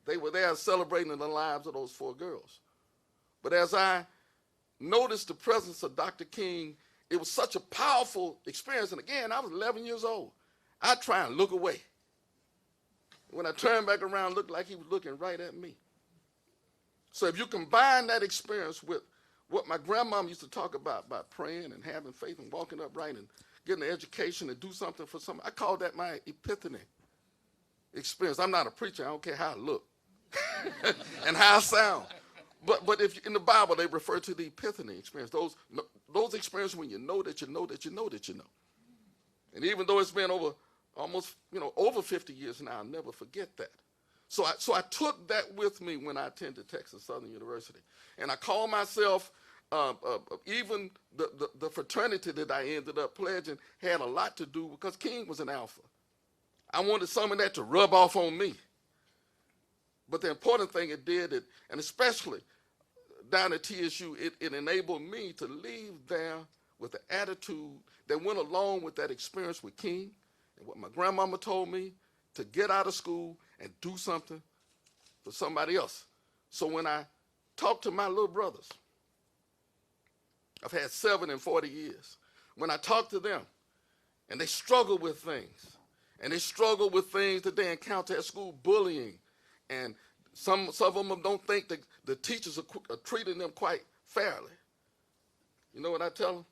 They were there celebrating the lives of those 4 girls. But as I noticed the presence of Dr. King, it was such a powerful experience. And again, I was 11 years old. I try and look away. When I turned back around, it looked like he was looking right at me. So if you combine that experience with what my grandmama used to talk about praying and having faith and walking upright and getting an education and do something for somebody, I call that my epiphany experience. I'm not a preacher. I don't care how I look and how I sound. But if in the Bible, they refer to the epiphany experience. Those experiences when you know that you know that you know that you know. And even though it's been over 50 years now, I'll never forget that. So I took that with me when I attended Texas Southern University. And I call myself, even the fraternity that I ended up pledging had a lot to do because King was an alpha. I wanted some of that to rub off on me. But the important thing it did, and especially down at TSU, it enabled me to leave there with the attitude that went along with that experience with King and what my grandmama told me to get out of school and do something for somebody else. So when I talk to my little brothers, I've had 7 in 40 years. When I talk to them and they struggle with things, and they struggle with things that they encounter at school, bullying, and some of them don't think that the teachers are treating them quite fairly. You know what I tell them?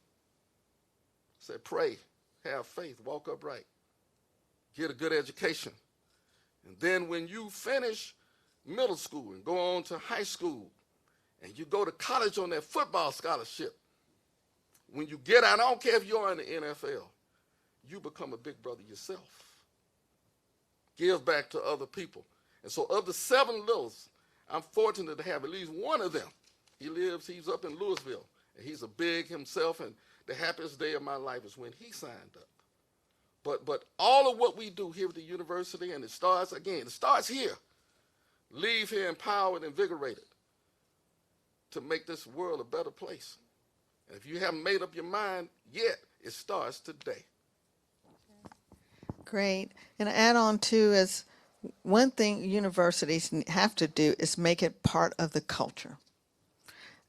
I say, pray, have faith, walk upright, get a good education. And then when you finish middle school and go on to high school and you go to college on that football scholarship, when you get out, I don't care if you're in the NFL, you become a big brother yourself. Give back to other people. And so of the 7 littles, I'm fortunate to have at least one of them. He's up in Louisville, and he's a big himself, and the happiest day of my life is when he signed up. But all of what we do here at the university, and it starts here. Leave here empowered, invigorated to make this world a better place. And if you haven't made up your mind yet, it starts today. Great. And add on too is one thing universities have to do is make it part of the culture.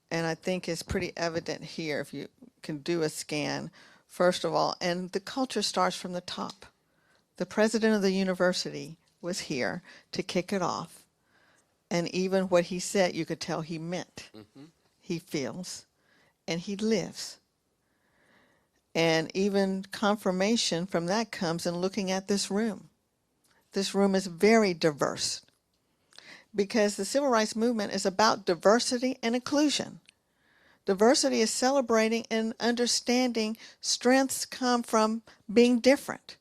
And I think it's pretty evident here if you can do a scan, first of all, and the culture starts from the top. The president of the university was here to kick it off. And even what he said, you could tell he meant. Mm-hmm. He feels and he lives. And even confirmation from that comes in looking at this room. This room is very diverse because the civil rights movement is about diversity and inclusion. Diversity is celebrating and understanding strengths come from being different,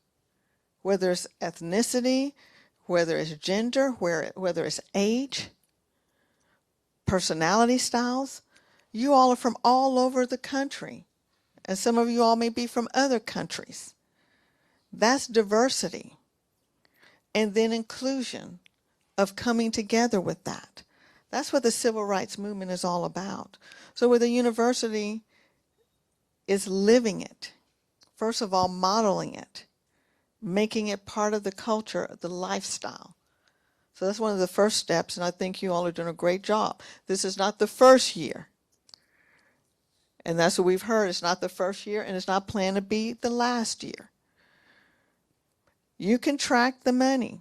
whether it's ethnicity, whether it's gender, whether it's age, personality styles. You all are from all over the country. And some of you all may be from other countries. That's diversity. And then inclusion of coming together with that. That's what the civil rights movement is all about. So where the university is living it, first of all, modeling it, making it part of the culture, the lifestyle. So that's one of the first steps, and I think you all are doing a great job. This is not the first year. And that's what we've heard. It's not the first year, and it's not planned to be the last year. You can track the money.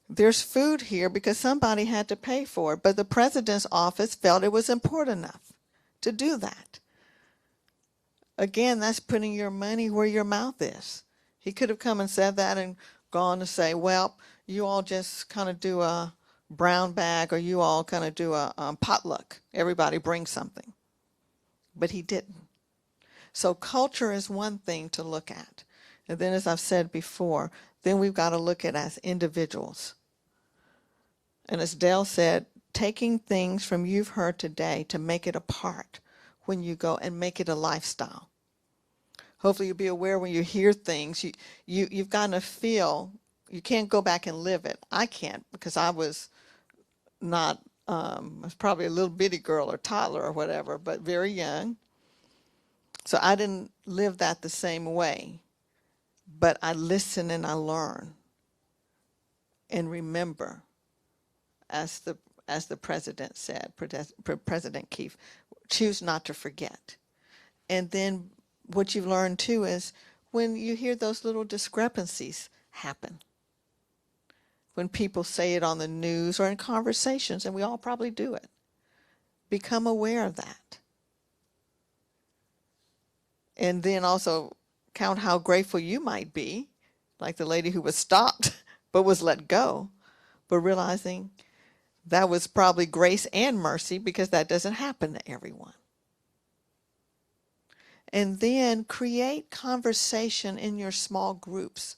There's food here because somebody had to pay for it, but the president's office felt it was important enough to do that. Again, that's putting your money where your mouth is. He could have come and said that and gone to say, well, you all just kind of do a brown bag, or you all kind of do a potluck. Everybody brings something. But he didn't. So culture is one thing to look at. And then, as I've said before, then we've got to look at as individuals. And as Dale said, taking things from you've heard today to make it a part when you go and make it a lifestyle. Hopefully you'll be aware when you hear things, you've gotten to feel, you can't go back and live it. I can't because I was not I was probably a little bitty girl or toddler or whatever, but very young. So I didn't live that the same way, but I listen and I learn and remember, as the president said, President Keefe, choose not to forget. And then what you've learned too is when you hear those little discrepancies happen, when people say it on the news or in conversations, and we all probably do it, become aware of that. And then also count how grateful you might be, like the lady who was stopped but was let go, but realizing that was probably grace and mercy because that doesn't happen to everyone. And then create conversation in your small groups,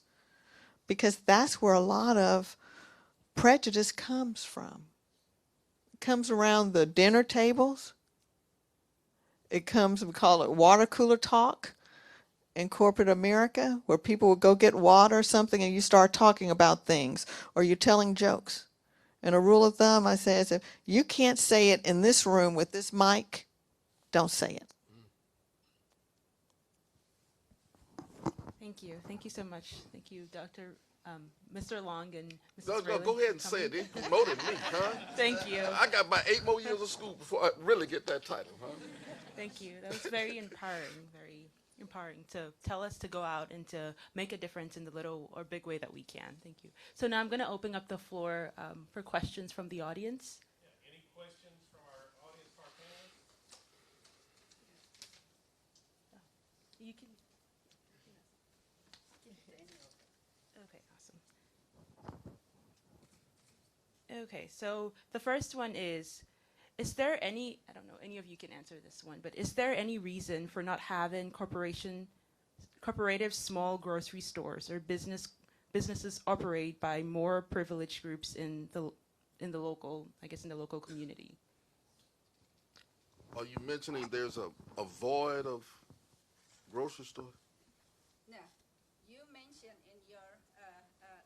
because that's where a lot of prejudice comes from. It comes around the dinner tables. It comes, we call it water cooler talk in corporate America, where people will go get water or something and you start talking about things or you're telling jokes. And a rule of thumb I say is if you can't say it in this room with this mic, don't say it. Thank you. Thank you so much. Thank you, Dr. Mr. Long and Mrs. No, Fraley, go ahead for and say it. coming. They promoted me, huh? Thank you. I got about 8 more years of school before I really get that title, huh? Thank you. That was very empowering to tell us to go out and to make a difference in the little or big way that we can. Thank you. So now I'm going to open up the floor for questions from the audience. Yeah, any questions from our audience, from our panelists? You can. Okay, awesome. Okay, so the first one is there any, I don't know, any of you can answer this one, but is there any reason for not having corporative small grocery stores or businesses operate by more privileged groups in the local, I guess in the local community? Are you mentioning there's a void of grocery store? No, you mentioned in your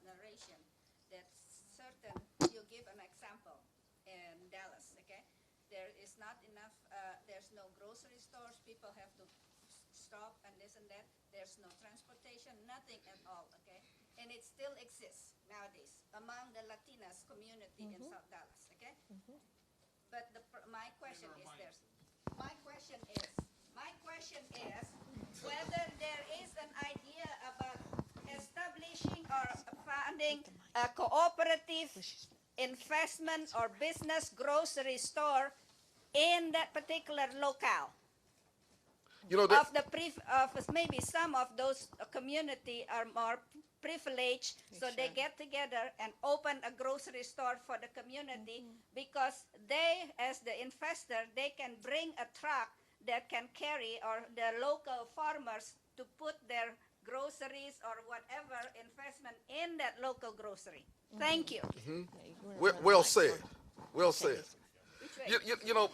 narration that certain, you give an example in Dallas, okay? There is not enough, there's no grocery stores, people have to stop and this and that. There's no transportation, nothing at all, okay? And it still exists nowadays among the Latinas community in South Dallas, okay? But my question is this. My question is whether there is an idea about establishing or funding a cooperative investment or business grocery store in that particular locale. You know, Of maybe some of those community are more privileged, so they get together and open a grocery store for the community because they, as the investor, they can bring a truck that can carry, or the local farmers to put their groceries or whatever investment in that local grocery. Thank you. well said. Well said. You know,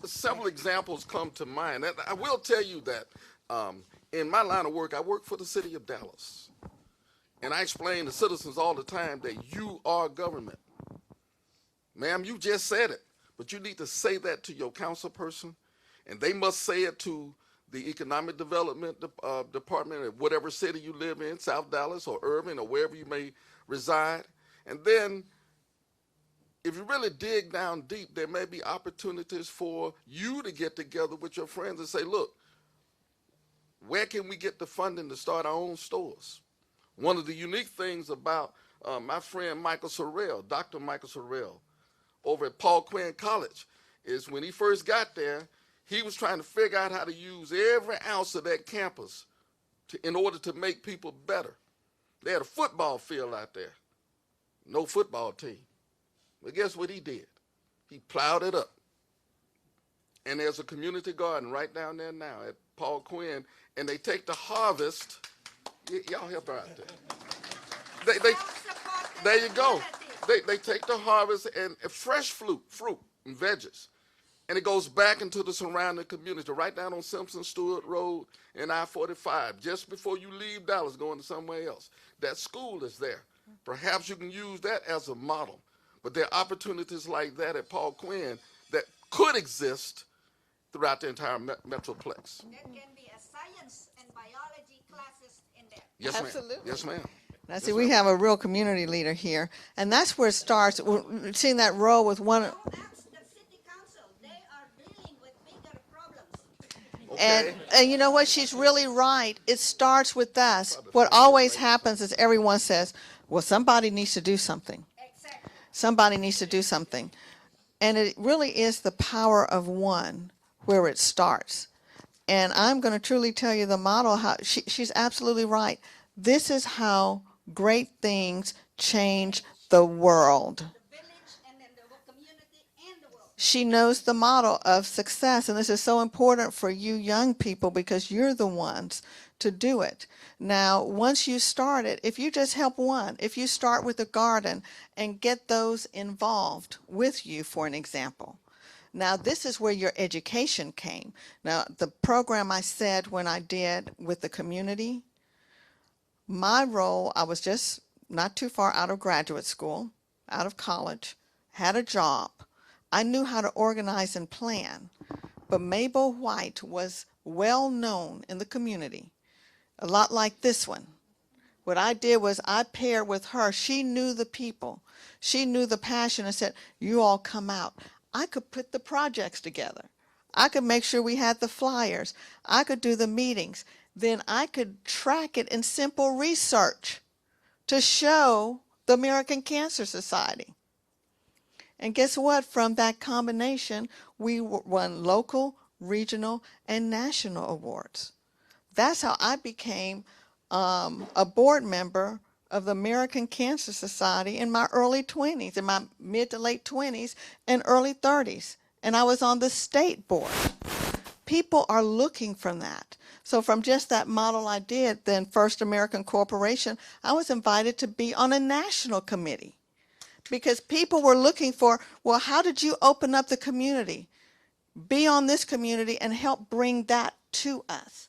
several examples come to mind. And I will tell you that in my line of work, I work for the city of Dallas. And I explain to citizens all the time that you are government. Ma'am, you just said it, but you need to say that to your council person, and they must say it to the economic development department of whatever city you live in, South Dallas or Irving or wherever you may reside. And then if you really dig down deep, there may be opportunities for you to get together with your friends and say, look, where can we get the funding to start our own stores? One of the unique things about my friend Michael Sorrell, Dr. Michael Sorrell, over at Paul Quinn College, is when he first got there, he was trying to figure out how to use every ounce of that campus in order to make people better. They had a football field out there, no football team. But guess what he did? He plowed it up. And there's a community garden right down there now at Paul Quinn, and they take the harvest. Y'all help her out there. There you go. They take the harvest and fresh fruit and veggies, and it goes back into the surrounding community, right down on Simpson Stewart Road and I-45, just before you leave Dallas going to somewhere else. That school is there. Perhaps you can use that as a model. But there are opportunities like that at Paul Quinn that could exist throughout the entire Metroplex. There can be a science and biology classes in there. Yes, ma'am. Absolutely. Yes, ma'am. Now, Yes, see, we ma'am. have a real community leader here, and that's where it starts. We're seeing that row with one, Don't ask the city council. They are dealing with bigger problems. and you know what? She's really right. It starts with us. What always happens is everyone says, well, somebody needs to do something. Exactly. Somebody needs to do something. And it really is the power of one where it starts. And I'm going to truly tell you the model, how she's absolutely right. This is how great things change the world. The village and then the whole community and the world. She knows the model of success, and this is so important for you young people because you're the ones to do it. Now, once you start it, if you just help one, if you start with a garden and get those involved with you, for an example. Now, this is where your education came. Now, the program I said when I did with the community, my role, I was just not too far out of graduate school, out of college, had a job. I knew how to organize and plan, but Mabel White was well known in the community, a lot like this one. What I did was I paired with her. She knew the people. She knew the passion and said, you all come out. I could put the projects together. I could make sure we had the flyers. I could do the meetings. Then I could track it in simple research to show the American Cancer Society. And guess what? From that combination, we won local, regional, and national awards. That's how I became a board member of the American Cancer Society in my early 20s, in my mid to late 20s and early 30s. And I was on the state board. People are looking from that. So from just that model I did, then First American Corporation, I was invited to be on a national committee because people were looking for, well, how did you open up the community? Be on this community and help bring that to us.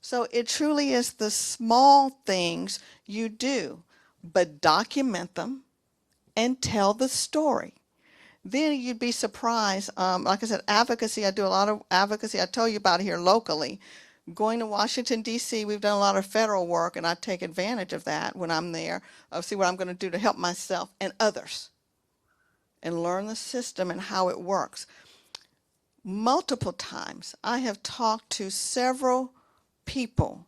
So it truly is the small things you do, but document them and tell the story. Then you'd be surprised. Like I said, advocacy, I do a lot of advocacy. I told you about it here locally. Going to Washington, D.C., we've done a lot of federal work, and I take advantage of that when I'm there, of see what I'm going to do to help myself and others and learn the system and how it works. Multiple times, I have talked to several people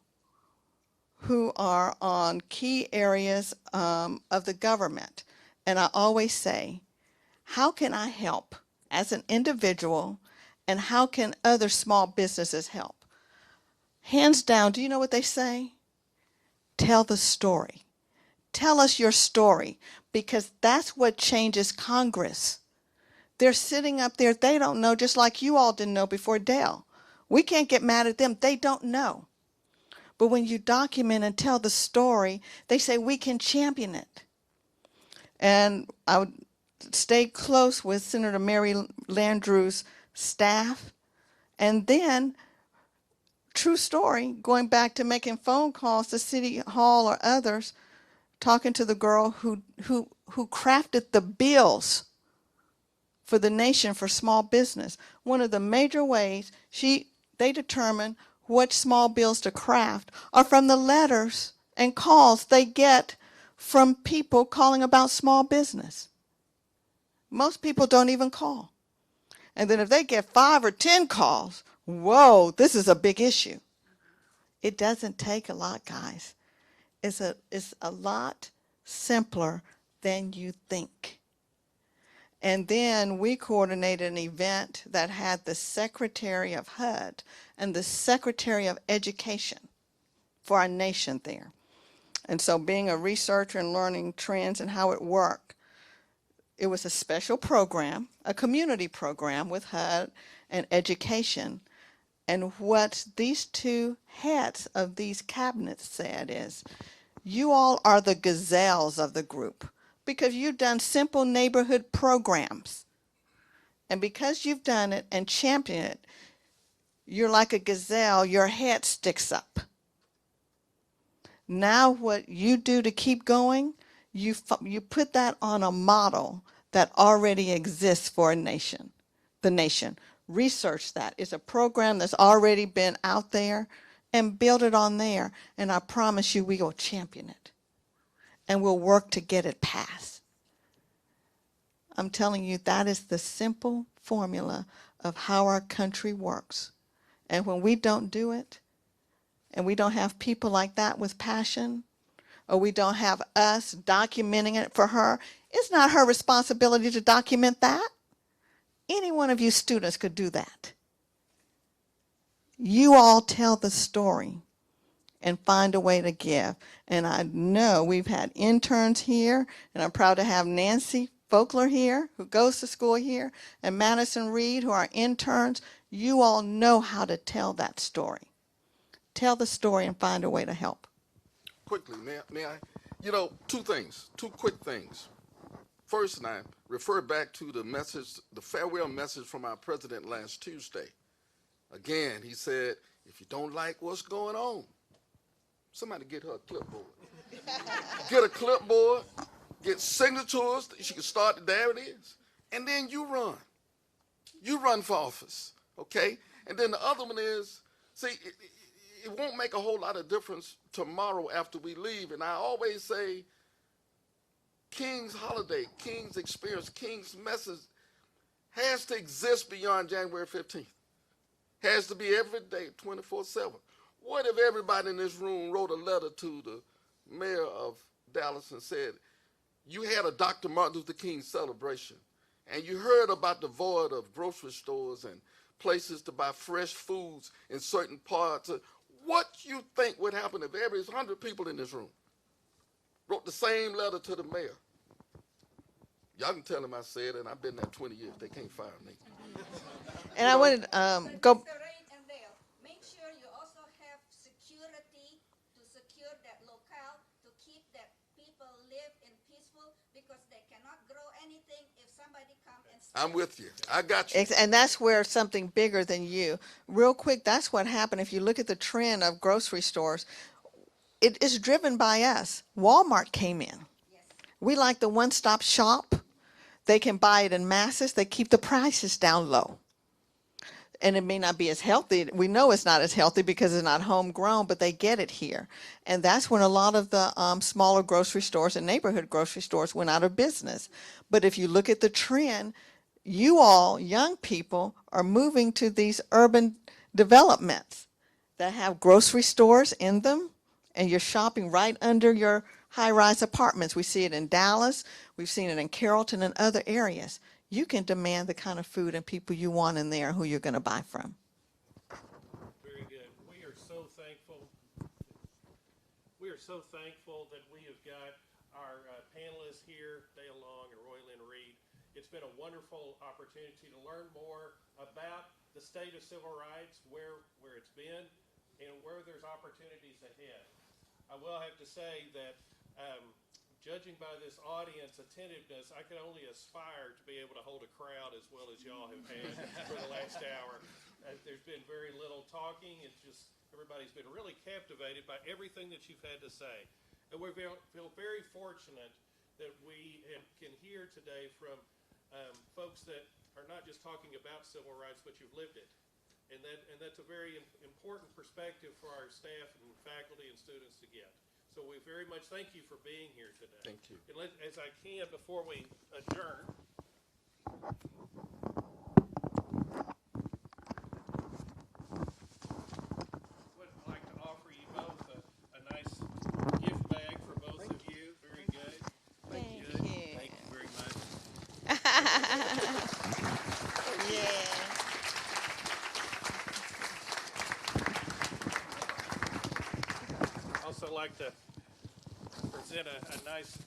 who are on key areas of the government, and I always say, how can I help as an individual, and how can other small businesses help? Hands down, do you know what they say? Tell the story. Tell us your story, because that's what changes Congress. They're sitting up there, they don't know, just like you all didn't know before Dell. We can't get mad at them, they don't know. But when you document and tell the story, they say we can champion it. And I would stay close with Senator Mary Landrieu's staff. And then, true story, going back to making phone calls to City Hall or others, talking to the girl who crafted the bills for the nation for small business. One of the major ways they determine what small bills to craft are from the letters and calls they get from people calling about small business. Most people don't even call. And then if they get 5 or 10 calls, whoa, this is a big issue. It doesn't take a lot, guys. It's a lot simpler than you think. And then we coordinated an event that had the Secretary of HUD and the Secretary of Education for our nation there. And so being a researcher and learning trends and how it worked, it was a special program, a community program with HUD and education. And what these two heads of these cabinets said is, you all are the gazelles of the group because you've done simple neighborhood programs. And because you've done it and championed it, you're like a gazelle, your head sticks up. Now what you do to keep going, you put that on a model that already exists for a nation, the nation. Research that. It's a program that's already been out there and build it on there. And I promise you we will champion it. And we'll work to get it passed. I'm telling you, that is the simple formula of how our country works. And when we don't do it, and we don't have people like that with passion, or we don't have us documenting it for her, it's not her responsibility to document that. Any one of you students could do that. You all tell the story and find a way to give. And I know we've had interns here, and I'm proud to have Nancy Folkler here, who goes to school here, and Madison Reed, who are interns. You all know how to tell that story. Tell the story and find a way to help. Quickly, may I? You know, two quick things. First, and I refer back to the message, the farewell message from our president last Tuesday. Again, he said, if you don't like what's going on, somebody get her a clipboard. Get a clipboard, get signatures, she can start, there it is. And then you run. You run for office, okay? And then the other one is, see, it won't make a whole lot of difference tomorrow after we leave. And I always say, King's holiday, King's experience, King's message has to exist beyond January 15th. Has to be every day, 24/7. What if everybody in this room wrote a letter to the mayor of Dallas and said, you had a Dr. Martin Luther King celebration, and you heard about the void of grocery stores and places to buy fresh foods in certain parts. What you think would happen if every 100 people in this room wrote the same letter to the mayor? Y'all can tell him I said it, and I've been there 20 years. They can't fire me. And I wanted But go. Mr. Ray and Dale, make sure you also have security to secure that locale, to keep that people live in peaceful, because they cannot grow anything if somebody come and steal. I'm with you. I got you. And that's where something bigger than you. Real quick, that's what happened. If you look at the trend of grocery stores, it is driven by us. Walmart came in. Yes. We like the one-stop shop. They can buy it in masses. They keep the prices down low. And it may not be as healthy. We know it's not as healthy because it's not homegrown, but they get it here. And that's when a lot of the smaller grocery stores and neighborhood grocery stores went out of business. But if you look at the trend, you all, young people, are moving to these urban developments that have grocery stores in them, and you're shopping right under your high-rise apartments. We see it in Dallas. We've seen it in Carrollton and other areas. You can demand the kind of food and people you want in there, who you're going to buy from. Very good. We are so thankful. We are so thankful that we have got our panelists here, Dale Long and Roy Lynn Reed. It's been a wonderful opportunity to learn more about the state of civil rights, where it's been, and where there's opportunities ahead. I will have to say that judging by this audience attentiveness, I can only aspire to be able to hold a crowd as well as y'all have had for the last hour. There's been very little talking. It's just everybody's been really captivated by everything that you've had to say. And we feel very fortunate that we can hear today from folks that are not just talking about civil rights, but you've lived it. And that's a very important perspective for our staff and faculty and students to get. So we very much thank you for being here today. Thank you. And as I can, before we adjourn, would like to offer you both a nice gift bag for both of you. Very good. Thank Good. you. Thank you very much. Yeah. Also like to present a nice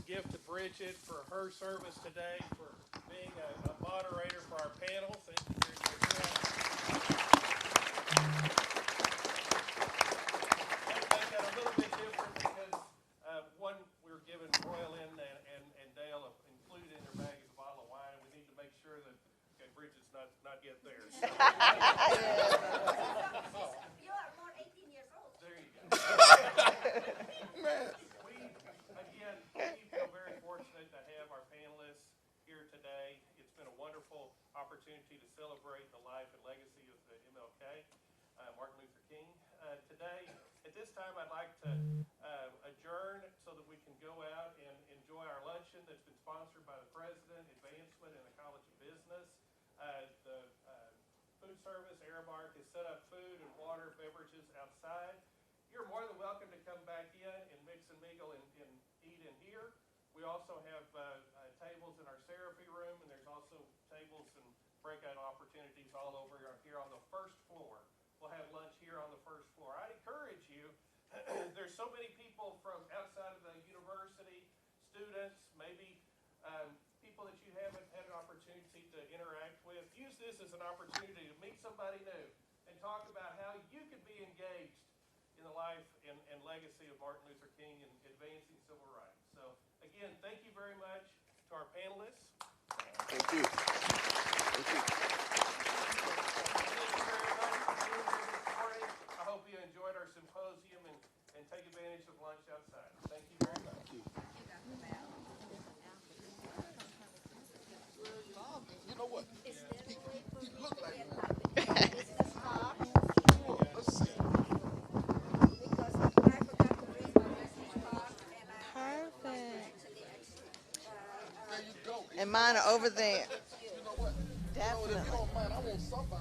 gift to Bridget for her service today, for being a moderator for our panel. Thank you very much. That made that a little bit different because one, we were giving Royal and Dale included in their bag is a bottle of wine, and we need to make sure that Bridget's not yet there. So. You are more 18 years old. There you go. We feel very fortunate to have our panelists here time, I'd like to adjourn so that we can go out and enjoy our luncheon that's been sponsored by the President, Advancement, and the College of Business. The food service, Aramark, has set up food and water, beverages outside. You're more than welcome to come back in and mix and mingle and eat in here. We also have tables in our Seraphim room, and there's also tables and breakout opportunities all over here on the first floor. We'll have lunch here on the first floor. I'd encourage you, there's so many people from outside of the university, students, maybe people that you haven't had an opportunity to interact with. Use this as an opportunity to meet somebody new and talk about how you could be engaged in the life and legacy of Martin Luther King and advancing civil rights. So again, thank you very much to our panelists. Thank you. Thank you. Thank you very much for being here this morning. I hope you enjoyed our symposium and take advantage of lunch outside. Thank you very much. Thank you. Thank you, Dr. Bell. You know what? Is there a way for He me looked to like get one. like a business card? Let's see. Because I forgot to bring my business card and I would like to actually There you go. And mine are over there. You know what? You know what? If you Definitely. don't mind, I want somebody